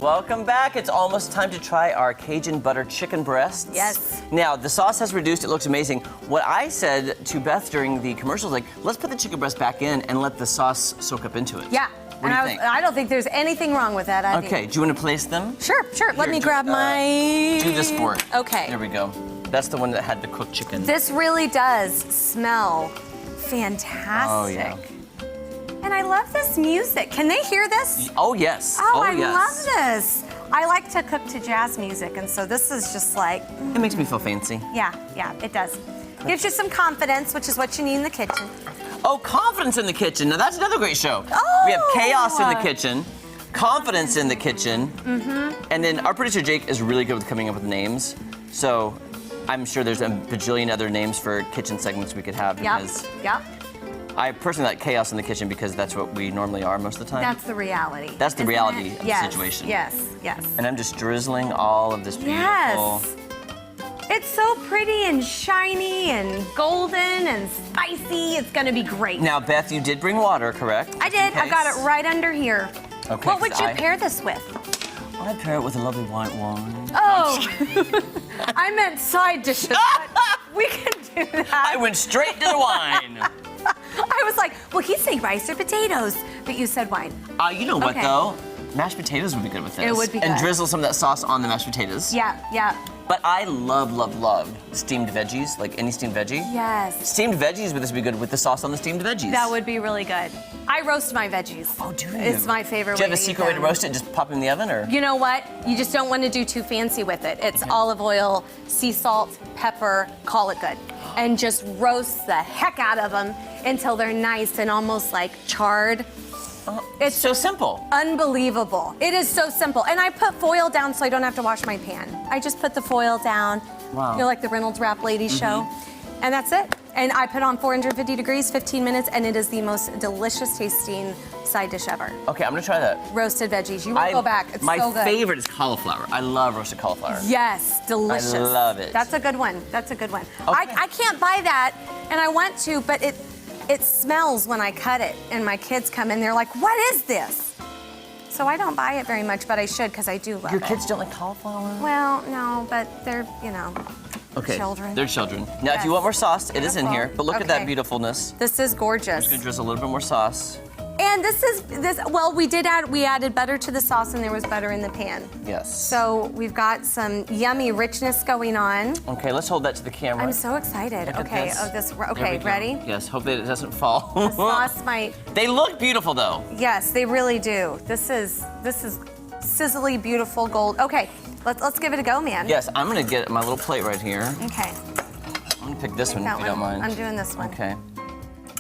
Welcome back. It's almost time to try our Cajun butter chicken breasts. Yes. Now, the sauce has reduced. It looks amazing. What I said to Beth during the commercials, like, let's put the chicken breast back in and let the sauce soak up into it. Yeah. What do you think? I don't think there's anything wrong with that. Okay, do you want to place them? Sure. Let me grab my... Do this for it. Okay. There we go. That's the one that had the cooked chicken. This really does smell fantastic. Oh, yeah. And I love this music. Can they hear this? Oh, yes. Oh, I love this. I like to cook to jazz music, and so this is just like... It makes me feel fancy. Yeah, it does. Gives you some confidence, which is what you need in the kitchen. Oh, confidence in the kitchen. Now, that's another great show. Oh! We have chaos in the kitchen, confidence in the kitchen, and then our producer, Jake, is really good with coming up with names. So I'm sure there's a bajillion other names for kitchen segments we could have because... Yep. I personally like chaos in the kitchen because that's what we normally are most of the time. That's the reality. That's the reality of the situation. Yes. And I'm just drizzling all of this beautiful... Yes. It's so pretty and shiny and golden and spicy. It's gonna be great. Now, Beth, you did bring water, correct? I did. I got it right under here. Okay. What would you pair this with? I'd pair it with a lovely white wine. Oh, I meant side dishes. But we can do that. I went straight to the wine. I was like, well, he's saying rice or potatoes, but you said wine. You know what, though? Mashed potatoes would be good with this. It would be good. And drizzle some of that sauce on the mashed potatoes. Yeah. But I love steamed veggies, like any steamed veggie. Yes. Steamed veggies would this be good with the sauce on the steamed veggies. That would be really good. I roast my veggies. Oh, do you? It's my favorite way to eat them. Do you have a secret way to roast it? Just pop it in the oven, or? You know what? You just don't want to do too fancy with it. It's olive oil, sea salt, pepper, call it good. And just roast the heck out of them until they're nice and almost like charred. It's so simple. Unbelievable. It is so simple. And I put foil down so I don't have to wash my pan. I just put the foil down. Wow. You know, like the Reynolds Wrap ladies show. And that's it. And I put on 450 degrees, 15 minutes, and it is the most delicious tasting side dish ever. Okay, I'm gonna try that. Roasted veggies. You won't go back. It's so good. My favorite is cauliflower. I love roasted cauliflower. Yes, delicious. I love it. That's a good one. Okay. I can't buy that, and I want to, but it smells when I cut it, and my kids come in, they're like, what is this? So I don't buy it very much, but I should because I do love it. Your kids don't like cauliflower? Well, no, but they're, children. They're children. Now, if you want more sauce, it is in here, but look at that Okay. beautifulness. This is gorgeous. I'm just gonna drizzle a little bit more sauce. And we added butter to the sauce, and there was butter in the pan. Yes. So we've got some yummy richness going on. Okay, let's hold that to the camera. I'm so excited. Look at Okay, this. Okay, ready? Yes, hopefully it doesn't fall. The sauce might. They look beautiful, though. Yes, they really do. This is sizzly, beautiful gold. Okay, let's give it a go, man. Yes, I'm gonna get my little plate right here. Okay. I'm gonna pick this one That if you don't mind. I'm doing this one. Okay.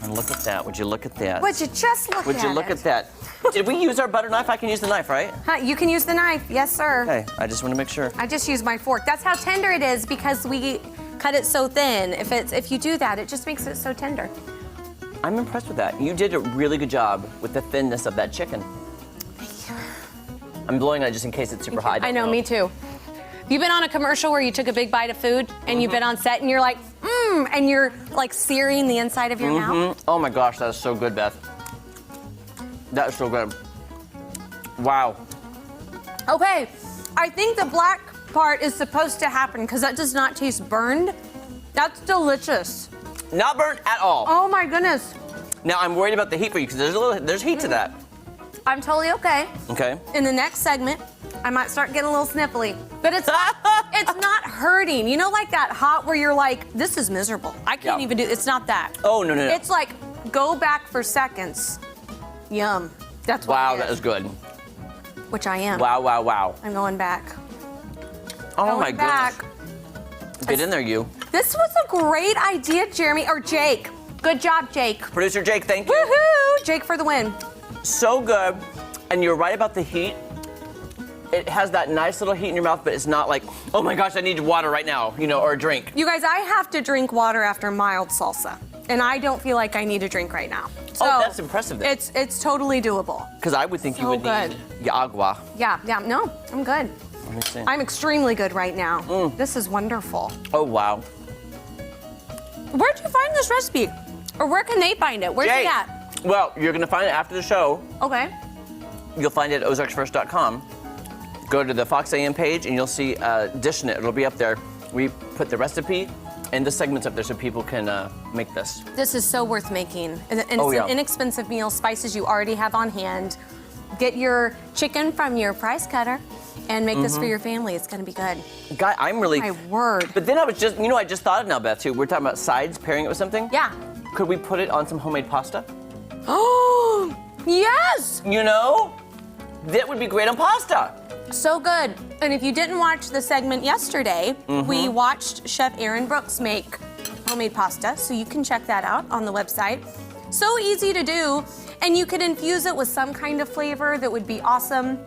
And look at that. Would you look at that? Would you just look at it? Would you look at that? Did we use our butter knife? I can use the knife, right? You can use the knife. Yes, sir. Okay, I just want to make sure. I just use my fork. That's how tender it is because we cut it so thin. If you do that, it just makes it so tender. I'm impressed with that. You did a really good job with the thinness of that chicken. Thank you. I'm blowing on it just in case it's super high. I know, me too. You've been on a commercial where you took a big bite of food and you've been on set and you're like, and you're like searing the inside of your mouth. Oh my gosh, that is so good, Beth. That is so good. Wow. Okay, I think the black part is supposed to happen because that does not taste burned. That's delicious. Not burnt at all. Oh my goodness. Now I'm worried about the heat for you because there's heat to that. I'm totally okay. Okay. In the next segment, I might start getting a little sniffly, but it's not hurting. You know, like that hot where you're like, this is miserable. I can't even do. It's not that. Oh no. It's like go back for seconds. Yum. That's what. Wow, it that is good. Which I am. Wow. I'm going back. Oh my back. goodness. Get in there, you. This was a great idea, Jeremy or Jake. Good job, Jake. Producer Jake, thank you. Woohoo! Jake for the win. So good, and you're right about the heat. It has that nice little heat in your mouth, but it's not like, oh my gosh, I need water right now, or a drink. You guys, I have to drink water after mild salsa, and I don't feel like I need a drink right now. So that's impressive then. It's totally doable. Because I would think you would need agua. Yeah, no, I'm good. Let me see. I'm extremely good right now. This is wonderful. Oh, wow. Where'd you find this recipe? Or where can they find it? Where's it at? Well, you're going to find it after the show. Okay. You'll find it at ozarksfirst.com. go to the Fox AM page and you'll see Dishin It. It'll be up there. We put the recipe and the segments up there so people can make this. This is so worth making. And it's an inexpensive meal, spices you already have on hand. Get your chicken from your price cutter and make this for your family. It's gonna be good. Guy, I'm really... My word. But then I was just, I just thought of now, Beth, too. We're talking about sides, pairing it with something. Yeah. Could we put it on some homemade pasta? Oh, yes! That would be great on pasta. So good. And if you didn't watch the segment yesterday, we watched Chef Aaron Brooks make homemade pasta, so you can check that out on the website. So easy to do, and you could infuse it with some kind of flavor that would be awesome.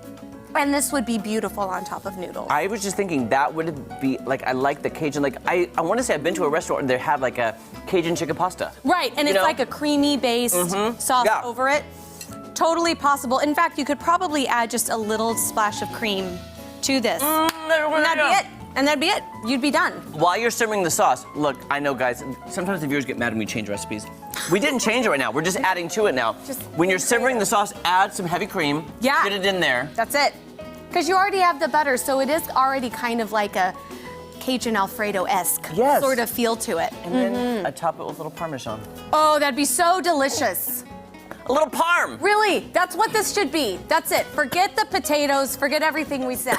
And this would be beautiful on top of noodles. I was just thinking that would be, I like the Cajun, I want to say I've been to a restaurant and they have like a Cajun chicken pasta. Right, and it's like a creamy based sauce over it. Totally possible. In fact, you could probably add just a little splash of cream to this. And that'd be it. And that'd be it. You'd be done. While you're simmering the sauce, look, I know, guys, sometimes the viewers get mad when we change recipes. We didn't change it right now. We're just adding to it now. When you're simmering the sauce, add some heavy cream. Yeah. Get it in there. That's it. Because you already have the butter, so it is already kind of like a Cajun Alfredo-esque sort of feel to it. And then I top it with a little Parmesan. Oh, that'd be so delicious. A little parm. Really, that's what this should be. That's it. Forget the potatoes, forget everything we said.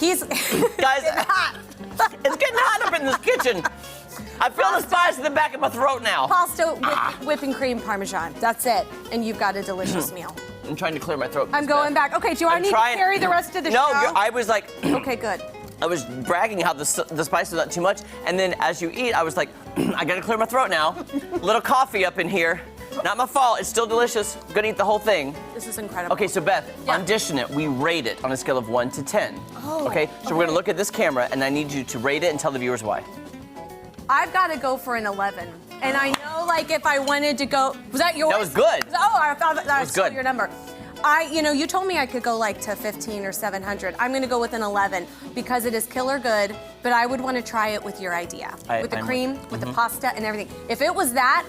Guys, it's getting hot up in this kitchen. I feel the spice in the back of my throat now. Pasta with whipping cream Parmesan. That's it. And you've got a delicious meal. I'm trying to clear my throat. I'm going back. Okay, do I need to carry the rest of the show? No, I was like... Okay, good. I was bragging how the spice was not too much, and then as you eat, I was like, I gotta clear my throat now. Little coffee up in here. Not my fault, it's still delicious. I'm gonna eat the whole thing. This is incredible. Okay, so Beth, on Dishin It, we rate it on a scale of 1 to 10. Oh, okay, so we're gonna look at this camera, and I need you to rate it and tell the viewers why. I've gotta go for an 11. And I know, like, if I wanted to go, was that yours? That was good. Oh, I thought that was good. Your number. You told me I could go like to 15 or 700. I'm gonna go with an 11 because it is killer good, but I would want to try it with your idea. With the cream, with the pasta and everything. If it was that,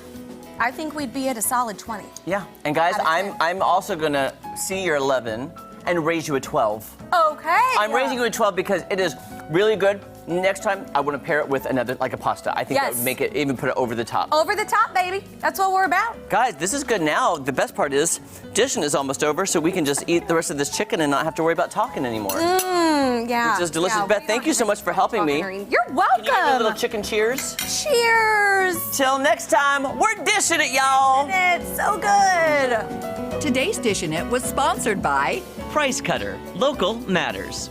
I think we'd be at a solid 20. Yeah, and guys, I'm also gonna see your 11 and raise you a 12. Okay. I'm raising you a 12 because it is really good. Next time, I want to pair it with another, like a pasta. I think that would make it, even put it over the top. Over the top, baby. That's what we're about. Guys, this is good now. The best part is, Dishin is almost over, so we can just eat the rest of this chicken and not have to worry about talking anymore. Yeah. Which is delicious. Yeah, Beth, thank you so much for helping me. You're welcome. Can you give me a little chicken cheers? Cheers. Till next time, we're dishing it, y'all. It's so good. Today's Dishin' It was sponsored by Price Cutter. Local matters.